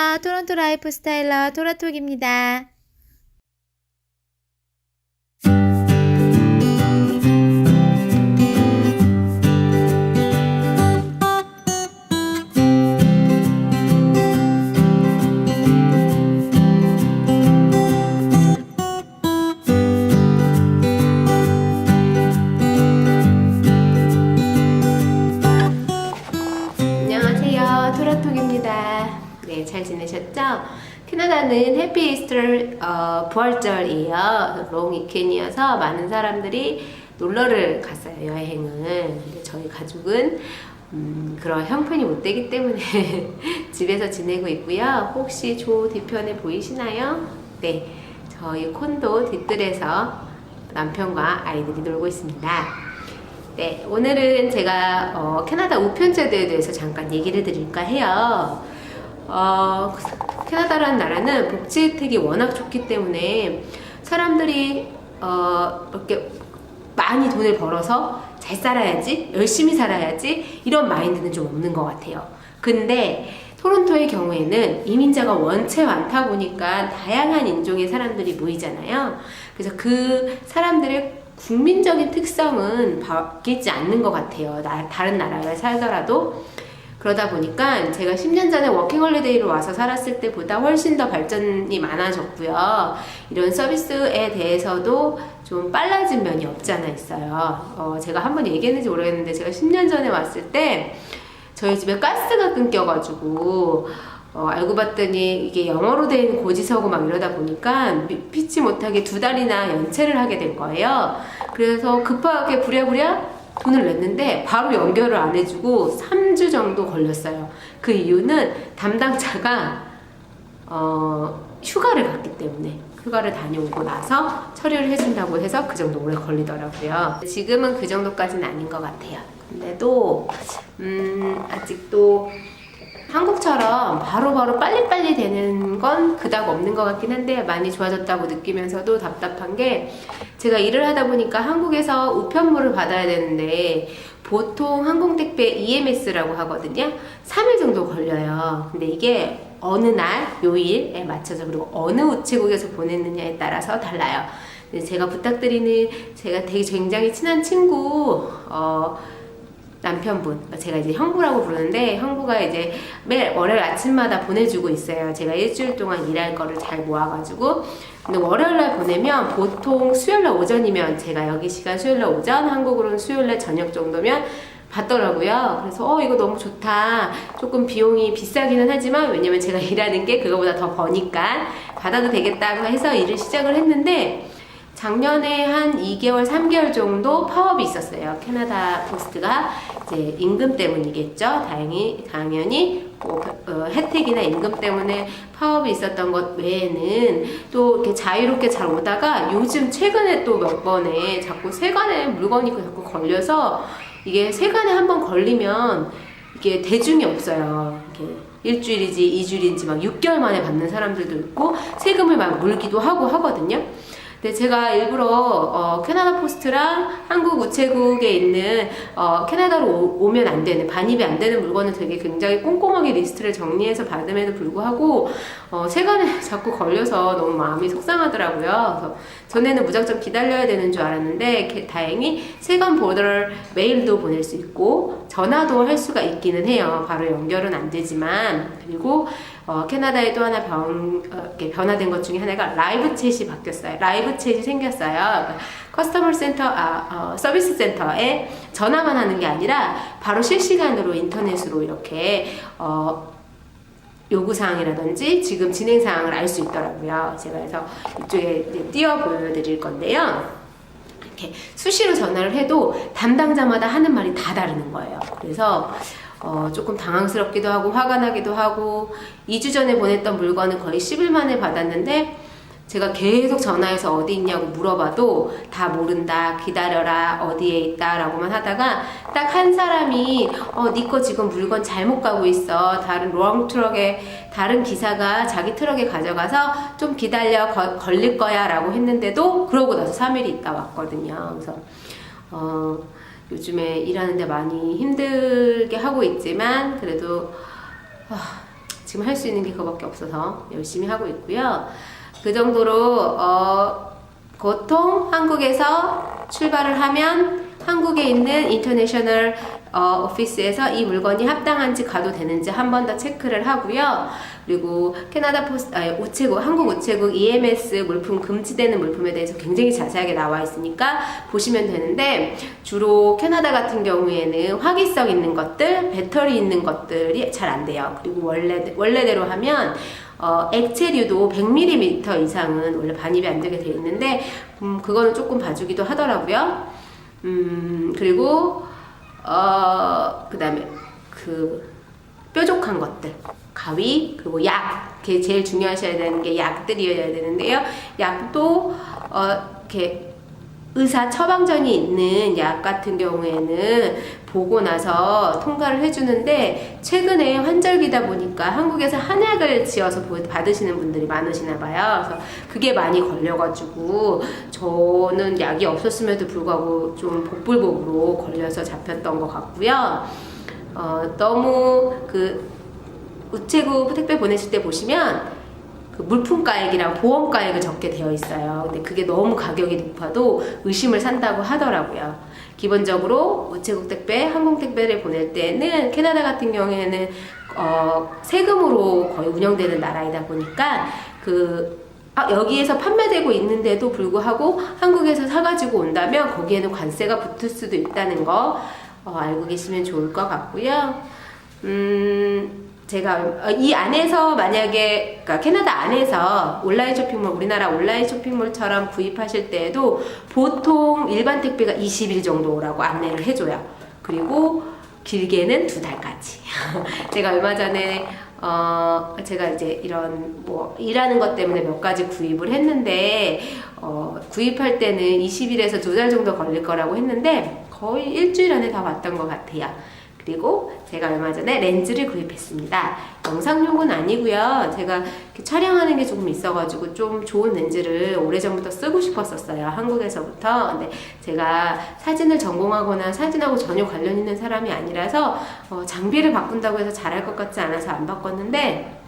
안녕하세요. 토론토 라이프 스타일러 토라톡입니다. 안녕하세요. 토라톡입니다. 네, 잘 지내셨죠? 캐나다는 해피 이스터 부활절이에요. 롱 위켄이어서 많은 사람들이 놀러를 갔어요, 여행을. 근데 저희 가족은 그런 형편이 못 되기 때문에 집에서 지내고 있고요. 혹시 조 뒤편에 보이시나요? 네, 저희 콘도 뒤뜰에서 남편과 아이들이 놀고 있습니다. 네, 오늘은 제가 캐나다 우편제도에 대해서 잠깐 얘기를 드릴까 해요. 캐나다라는 나라는 복지 혜택이 워낙 좋기 때문에 사람들이 이렇게 많이 돈을 벌어서 잘 살아야지, 열심히 살아야지 이런 마인드는 좀 없는 것 같아요. 근데 토론토의 경우에는 이민자가 원체 많다 보니까 다양한 인종의 사람들이 모이잖아요. 그래서 그 사람들의 국민적인 특성은 바뀌지 않는 것 같아요. 다른 나라에 살더라도. 그러다 보니까 제가 10년 전에 워킹홀리데이로 와서 살았을 때보다 훨씬 더 발전이 많아졌고요. 이런 서비스에 대해서도 좀 빨라진 면이 없지 않아 있어요. 제가 한번 얘기했는지 모르겠는데 제가 10년 전에 왔을 때 저희 집에 가스가 끊겨가지고 알고 봤더니 이게 영어로 된 고지서고 막 이러다 보니까 피치 못하게 2달이나 연체를 하게 된 거예요. 그래서 급하게 부랴부랴 돈을 냈는데 바로 연결을 안 해주고 3주 정도 걸렸어요. 그 이유는 담당자가 휴가를 갔기 때문에 휴가를 다녀오고 나서 처리를 해준다고 해서 그 정도 오래 걸리더라고요. 지금은 그 정도까지는 아닌 것 같아요. 근데도 아직도 한국처럼 바로바로 빨리빨리 되는 건 그닥 없는 것 같긴 한데 많이 좋아졌다고 느끼면서도 답답한 게 제가 일을 하다 보니까 한국에서 우편물을 받아야 되는데 보통 항공택배 EMS라고 하거든요. 3일 정도 걸려요. 근데 이게 어느 날 요일에 맞춰서 그리고 어느 우체국에서 보냈느냐에 따라서 달라요. 근데 제가 부탁드리는 제가 되게 굉장히 친한 친구 남편분, 제가 이제 형부라고 부르는데 형부가 이제 매일 월요일 아침마다 보내주고 있어요. 제가 일주일 동안 일할 거를 잘 모아가지고. 근데 월요일날 보내면 보통 수요일날 오전이면 제가 여기 시간 수요일날 오전, 한국으로는 수요일날 저녁 정도면 받더라고요. 그래서 이거 너무 좋다. 조금 비용이 비싸기는 하지만 왜냐면 제가 일하는 게 그거보다 더 버니까 받아도 되겠다고 해서 일을 시작을 했는데 작년에 한 2개월, 3개월 정도 파업이 있었어요. 캐나다 포스트가 이제 임금 때문이겠죠. 당연히 뭐, 혜택이나 임금 때문에 파업이 있었던 것 외에는 또 이렇게 자유롭게 잘 오다가 요즘 최근에 또 몇 번에 자꾸 세관에 물건이 자꾸 걸려서 이게 세관에 한번 걸리면 이게 대중이 없어요. 이렇게 일주일이지 2주일인지 막 6개월 만에 받는 사람들도 있고 세금을 막 물기도 하고 하거든요. 근데 제가 일부러 캐나다 포스트랑 한국 우체국에 있는 캐나다로 오면 안 되는 반입이 안 되는 물건을 되게 굉장히 꼼꼼하게 리스트를 정리해서 받음에도 불구하고 세관에 자꾸 걸려서 너무 마음이 속상하더라고요. 그래서 전에는 무작정 기다려야 되는 줄 알았는데 다행히 세관 보더 메일도 보낼 수 있고 전화도 할 수가 있기는 해요. 바로 연결은 안 되지만. 그리고 캐나다에 또 하나 변화된 것 중에 하나가 라이브 챗이 바뀌었어요. 라이브 챗이 생겼어요. 커스터머 센터, 서비스 센터에 전화만 하는 게 아니라 바로 실시간으로 인터넷으로 이렇게 요구사항이라든지 지금 진행사항을 알 수 있더라고요. 제가 그래서 이쪽에 띄워 보여드릴 건데요. 이렇게 수시로 전화를 해도 담당자마다 하는 말이 다 다르는 거예요. 그래서 조금 당황스럽기도 하고 화가 나기도 하고 2주 전에 보냈던 물건은 거의 10일 만에 받았는데 제가 계속 전화해서 어디 있냐고 물어봐도 다 모른다, 기다려라, 어디에 있다 라고만 하다가 딱 한 사람이 니 거 지금 물건 잘못 가고 있어. 다른 롱 트럭에 다른 기사가 자기 트럭에 가져가서 좀 기다려 걸릴 거야 라고 했는데도 그러고 나서 3일이 있다 왔거든요. 그래서 요즘에 일하는데 많이 힘들게 하고 있지만 그래도 지금 할 수 있는 게 그거밖에 없어서 열심히 하고 있고요. 그 정도로 보통 한국에서 출발을 하면 한국에 있는 인터내셔널 오피스에서 이 물건이 합당한지 가도 되는지 한 번 더 체크를 하고요. 그리고 캐나다 우체국, 한국 우체국 EMS 물품 금지되는 물품에 대해서 굉장히 자세하게 나와 있으니까 보시면 되는데, 주로 캐나다 같은 경우에는 화기성 있는 것들, 배터리 있는 것들이 잘 안 돼요. 그리고 원래대로 하면 액체류도 100ml 이상은 원래 반입이 안 되게 돼 있는데, 그거는 조금 봐주기도 하더라고요. 그리고 그 다음에 뾰족한 것들, 가위, 그리고 약, 그게 제일 중요하셔야 되는 게 약들이어야 되는데요. 약도 이렇게 의사 처방전이 있는 약 같은 경우에는 보고 나서 통과를 해주는데, 최근에 환절기다 보니까 한국에서 한약을 지어서 받으시는 분들이 많으시나 봐요. 그래서 그게 많이 걸려가지고 저는 약이 없었음에도 불구하고 좀 복불복으로 걸려서 잡혔던 것 같고요. 너무 우체국 택배 보내실 때 보시면 물품가액이랑 보험가액을 적게 되어 있어요. 근데 그게 너무 가격이 높아도 의심을 산다고 하더라고요. 기본적으로 우체국 택배, 항공 택배를 보낼 때는 캐나다 같은 경우에는 세금으로 거의 운영되는 나라이다 보니까 여기에서 판매되고 있는데도 불구하고 한국에서 사가지고 온다면 거기에는 관세가 붙을 수도 있다는 거 알고 계시면 좋을 것 같고요. 제가 이 안에서 만약에, 그러니까 캐나다 안에서 온라인 쇼핑몰, 우리나라 온라인 쇼핑몰처럼 구입하실 때에도 보통 일반 택배가 20일 정도라고 안내를 해줘요. 그리고 길게는 2달까지. 제가 얼마 전에 제가 이제 이런 일하는 것 때문에 몇 가지 구입을 했는데, 구입할 때는 20일에서 2달 정도 걸릴 거라고 했는데 거의 일주일 안에 다 왔던 것 같아요. 그리고 제가 얼마 전에 렌즈를 구입했습니다. 영상용은 아니고요. 제가 촬영하는 게 조금 있어가지고 좀 좋은 렌즈를 오래전부터 쓰고 싶었었어요. 한국에서부터. 근데 제가 사진을 전공하거나 사진하고 전혀 관련 있는 사람이 아니라서 장비를 바꾼다고 해서 잘할 것 같지 않아서 안 바꿨는데,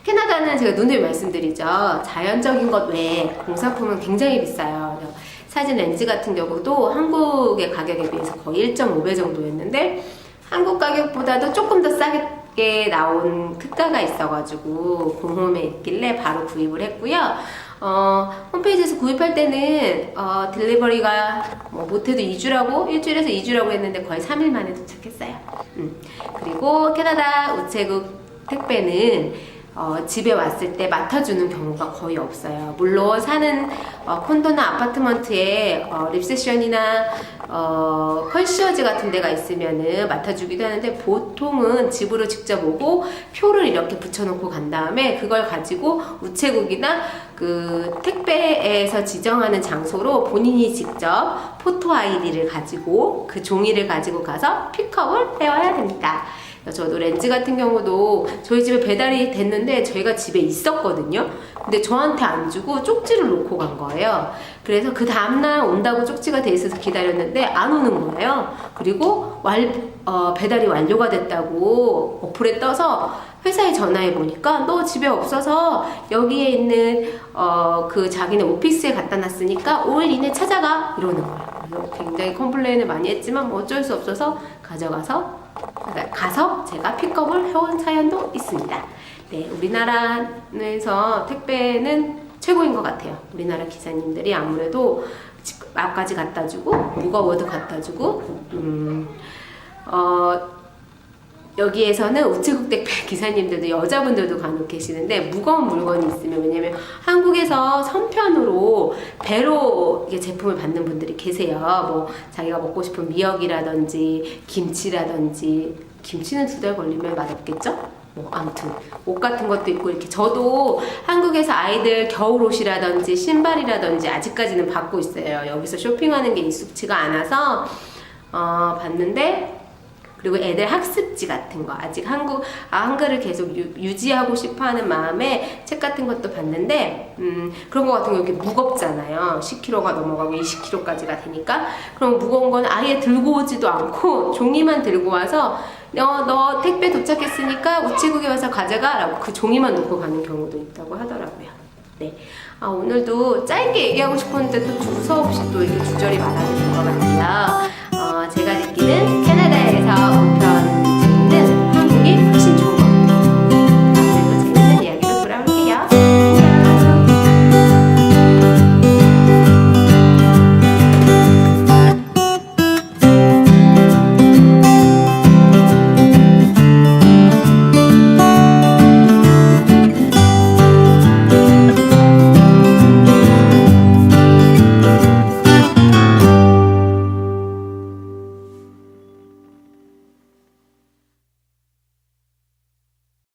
캐나다는 제가 누누이 말씀드리죠. 자연적인 것 외에 공산품은 굉장히 비싸요. 사진 렌즈 같은 경우도 한국의 가격에 비해서 거의 1.5배 정도였는데, 한국 가격보다도 조금 더 싸게 나온 특가가 있어가지고 공홈에 있길래 바로 구입을 했고요. 홈페이지에서 구입할 때는 딜리버리가 못해도 2주라고, 일주일에서 2주라고 했는데 거의 3일 만에 도착했어요. 그리고 캐나다 우체국 택배는 집에 왔을 때 맡아주는 경우가 거의 없어요. 물론 사는 콘도나 아파트먼트에 리셉션이나 컨시어지 같은 데가 있으면은 맡아주기도 하는데, 보통은 집으로 직접 오고 표를 이렇게 붙여놓고 간 다음에 그걸 가지고 우체국이나 택배에서 지정하는 장소로 본인이 직접 포토 아이디를 가지고 그 종이를 가지고 가서 픽업을 해와야 됩니다. 저도 렌즈 같은 경우도 저희 집에 배달이 됐는데 저희가 집에 있었거든요. 근데 저한테 안 주고 쪽지를 놓고 간 거예요. 그래서 그 다음날 온다고 쪽지가 돼 있어서 기다렸는데 안 오는 거예요. 그리고 배달이 완료가 됐다고 어플에 떠서 회사에 전화해 보니까 너 집에 없어서 여기에 있는 자기네 오피스에 갖다 놨으니까 5일 이내 찾아가, 이러는 거예요. 굉장히 컴플레인을 많이 했지만 어쩔 수 없어서 가서 제가 픽업을 해온 사연도 있습니다. 네, 우리나라에서 택배는 최고인 것 같아요. 우리나라 기사님들이 아무래도 앞까지 갖다 주고 무거워도 갖다 주고, 여기에서는 우체국 택배 기사님들도 여자분들도 간혹 계시는데, 무거운 물건이 있으면, 왜냐면 한국에서 선편으로 배로 제품을 받는 분들이 계세요. 자기가 먹고 싶은 미역이라든지 김치라든지, 김치는 2달 걸리면 맛없겠죠? 아무튼 옷 같은 것도 있고, 이렇게 저도 한국에서 아이들 겨울 옷이라든지 신발이라든지 아직까지는 받고 있어요. 여기서 쇼핑하는 게 익숙치가 않아서 받는데, 그리고 애들 학습지 같은 거, 아직 한글을 계속 유지하고 싶어 하는 마음에 책 같은 것도 봤는데, 그런 거 같은 거 이렇게 무겁잖아요. 10kg가 넘어가고 20kg까지가 되니까. 그럼 무거운 건 아예 들고 오지도 않고 종이만 들고 와서 너 택배 도착했으니까 우체국에 와서 가져가 라고 그 종이만 놓고 가는 경우도 있다고 하더라고요. 네. 오늘도 짧게 얘기하고 싶었는데 또 두서없이 또 이렇게 주저리 말하는 것 같아요. 제가 느끼는